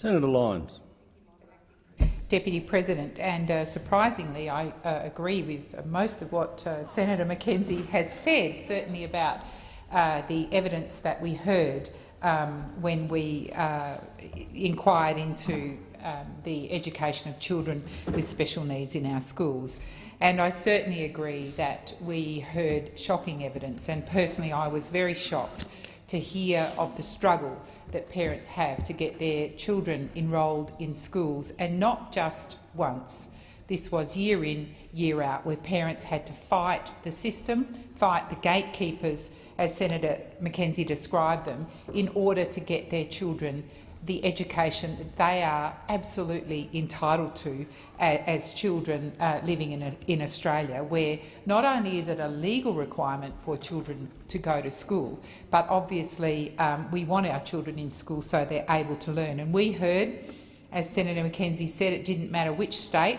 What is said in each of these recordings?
Senator Lyons. Deputy President, and surprisingly I agree with most of what Senator Mackenzie has said, certainly about the evidence that we heard when we inquired into the education of children with special needs in our schools. And I certainly agree that we heard shocking evidence, and personally I was very shocked to hear of the struggle that parents have to get their children enrolled in schools, and not just once. This was year in, year out, where parents had to fight the system, fight the gatekeepers, as Senator Mackenzie described them, in order to get their children the education that they are absolutely entitled to as children living in Australia, where not only is it a legal requirement for children to go to school, but obviously we want our children in school so they're able to learn. And we heard, as Senator Mackenzie said, it didn't matter which state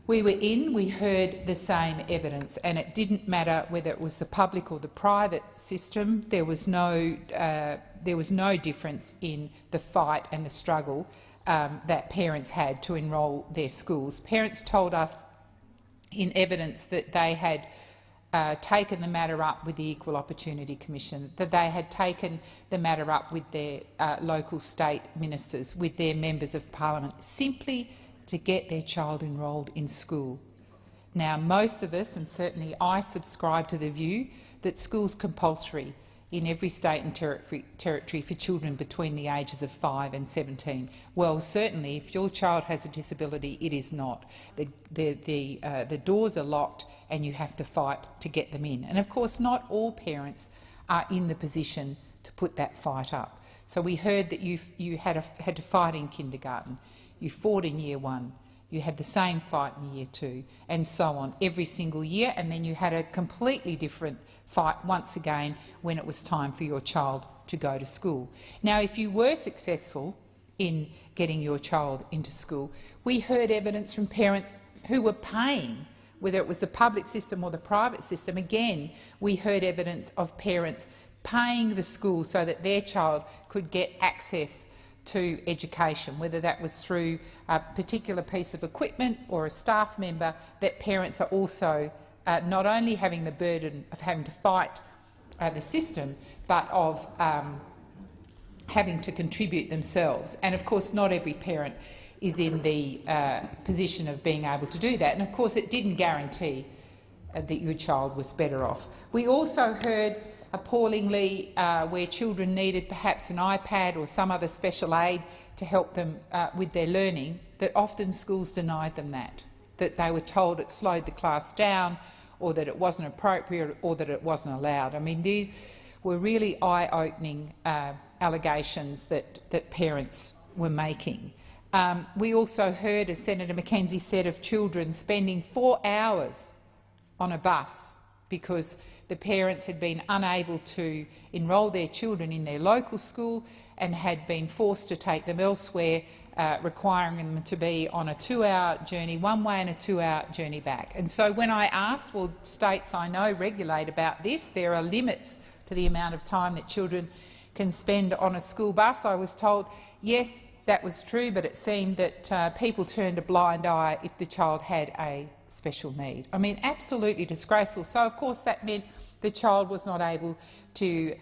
we were in, we heard the same evidence, and it didn't matter whether it was the public or the private system. There was no difference in the fight and the struggle that parents had to enrol their schools. Parents told us in evidence that they had taken the matter up with the Equal Opportunity Commission, that they had taken the matter up with their local state ministers, with their members of parliament, simply to get their child enrolled in school. Now, most of us, and certainly I, subscribe to the view that school's compulsory in every state and territory for children between the ages of 5 and 17. Well, certainly, if your child has a disability, it is not. The doors are locked and you have to fight to get them in. And of course, not all parents are in the position to put that fight up. So we heard that you had to fight in kindergarten, you fought in year 1, you had the same fight in year 2, and so on every single year, and then you had a completely different fight once again when it was time for your child to go to school. Now, if you were successful in getting your child into school, we heard evidence from parents who were paying, whether it was the public system or the private system. Again, we heard evidence of parents paying the school so that their child could get access to education, whether that was through a particular piece of equipment or a staff member, that parents are also not only having the burden of having to fight the system, but of having to contribute themselves. And of course, not every parent is in the position of being able to do that. And of course, it didn't guarantee that your child was better off. We also heard appallingly where children needed perhaps an iPad or some other special aid to help them with their learning, that often schools denied them that they were told it slowed the class down, or that it wasn't appropriate, or that it wasn't allowed. I mean, these were really eye-opening allegations that parents were making. We also heard, as Senator Mackenzie said, of children spending 4 hours on a bus because the parents had been unable to enrol their children in their local school and had been forced to take them elsewhere, requiring them to be on a 2-hour journey one way and a 2-hour journey back. And so when I asked, well, states I know regulate about this, there are limits to the amount of time that children can spend on a school bus, I was told, yes, that was true, but it seemed that people turned a blind eye if the child had a special need. I mean, absolutely disgraceful. So, of course, that meant the child was not able to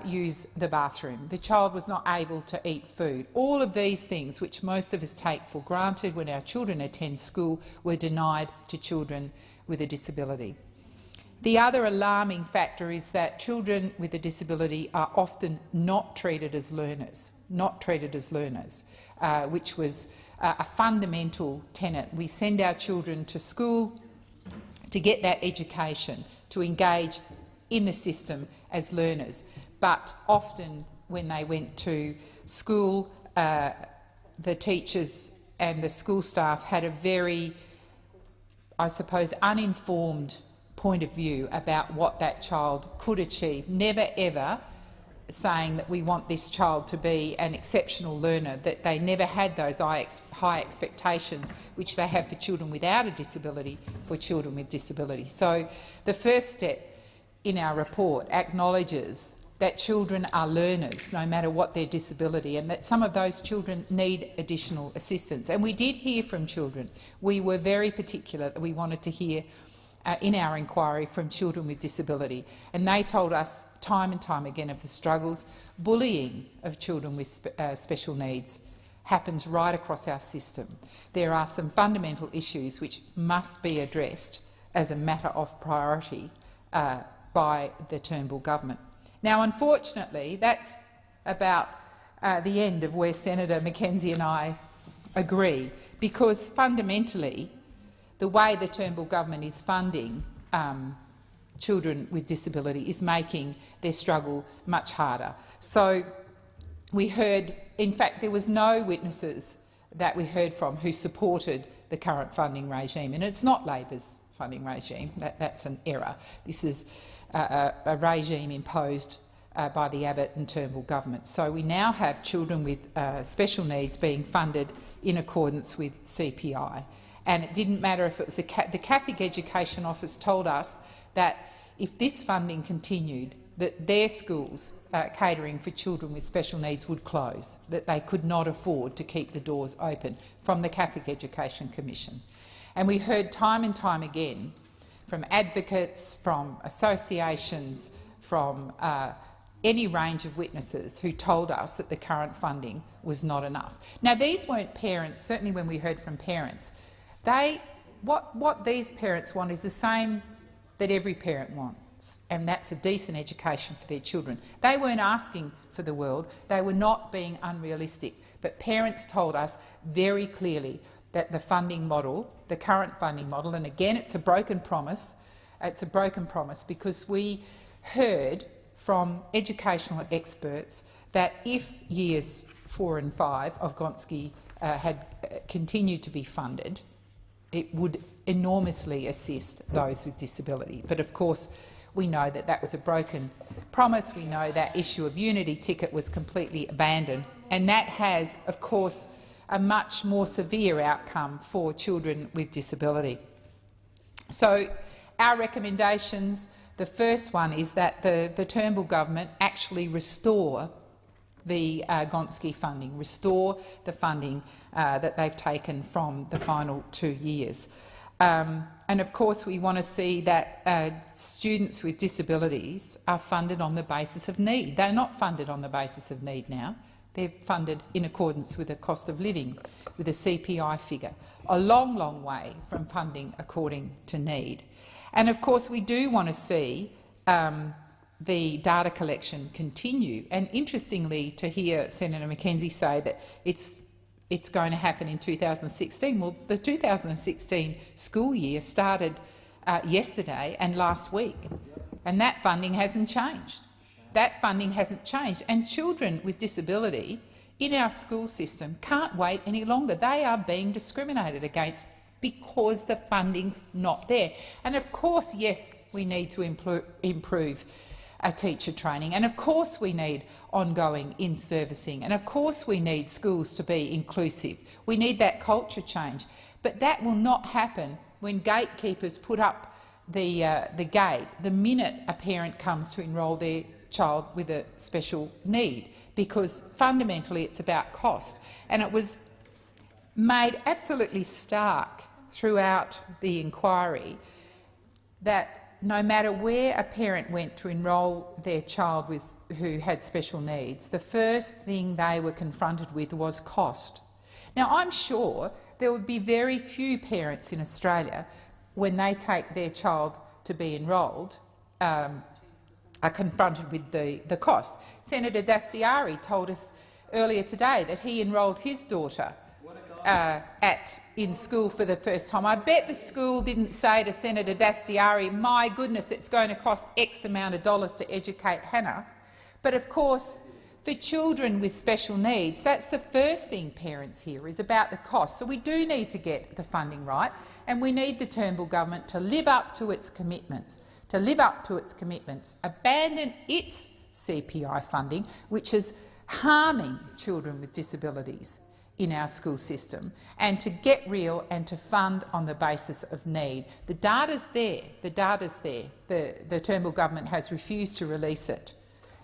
use the bathroom. The child was not able to eat food. All of these things, which most of us take for granted when our children attend school, were denied to children with a disability. The other alarming factor is that children with a disability are often not treated as learners, which was a fundamental tenet. We send our children to school to get that education, to engage in the system as learners. But often when they went to school, the teachers and the school staff had a very, I suppose, uninformed point of view about what that child could achieve, never ever saying that we want this child to be an exceptional learner, that they never had those high expectations which they have for children without a disability for children with disability. So the first step in our report acknowledges that children are learners no matter what their disability, and that some of those children need additional assistance. And we did hear from children. We were very particular that we wanted to hear in our inquiry from children with disability, and they told us time and time again of the struggles. Bullying of children with special needs happens right across our system. There are some fundamental issues which must be addressed as a matter of priority by the Turnbull government. Now, unfortunately, that's about the end of where Senator Mackenzie and I agree, because fundamentally the way the Turnbull government is funding children with disability is making their struggle much harder. So we heard, in fact, there was no witnesses that we heard from who supported the current funding regime, and it's not Labor's funding regime. That's an error. This is a regime imposed by the Abbott and Turnbull government. So we now have children with special needs being funded in accordance with CPI. And it didn't matter if it was the Catholic Education Office told us that if this funding continued, that their schools catering for children with special needs would close, that they could not afford to keep the doors open from the Catholic Education Commission. And we heard time and time again from advocates, from associations, from any range of witnesses who told us that the current funding was not enough. Now, these weren't parents, certainly when we heard from parents. What these parents want is the same that every parent wants, and that's a decent education for their children. They weren't asking for the world. They were not being unrealistic. But parents told us very clearly that the funding model, the current funding model, and again it's a broken promise, because we heard from educational experts that if years 4 and 5 of Gonski had continued to be funded, it would enormously assist those with disability. But of course we know that that was a broken promise. We know that issue of unity ticket was completely abandoned, and that has, of course, a much more severe outcome for children with disability. So our recommendations, the first one is that the Turnbull government actually restore the Gonski funding, restore the funding that they've taken from the final 2 years. And of course we want to see that students with disabilities are funded on the basis of need. They're not funded on the basis of need now. They're funded in accordance with the cost of living, with a CPI figure, a long, long way from funding according to need. And of course we do want to see the data collection continue. And interestingly, to hear Senator Mackenzie say that it's going to happen in 2016. Well, the 2016 school year started yesterday and last week, and that funding hasn't changed. That funding hasn't changed, and children with disability in our school system can't wait any longer. They are being discriminated against because the funding's not there. And of course, yes, we need to improve teacher training, and of course we need ongoing in-servicing, and of course we need schools to be inclusive. We need that culture change, but that will not happen when gatekeepers put up the gate the minute a parent comes to enrol their child with a special need, because fundamentally it's about cost. And it was made absolutely stark throughout the inquiry that no matter where a parent went to enrol their child who had special needs, the first thing they were confronted with was cost. Now, I'm sure there would be very few parents in Australia, when they take their child to be enrolled, are confronted with the cost. Senator Dastyari told us earlier today that he enrolled his daughter in school for the first time. I bet the school didn't say to Senator Dastyari, my goodness, it's going to cost X amount of dollars to educate Hannah. But of course, for children with special needs, that's the first thing parents hear, is about the cost. So we do need to get the funding right, and we need the Turnbull government to live up to its commitments, abandon its CPI funding, which is harming children with disabilities in our school system, and to get real and to fund on the basis of need. The data's there. The Turnbull government has refused to release it.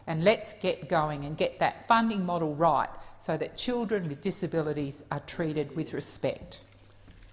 and let's get going and get that funding model right so that children with disabilities are treated with respect.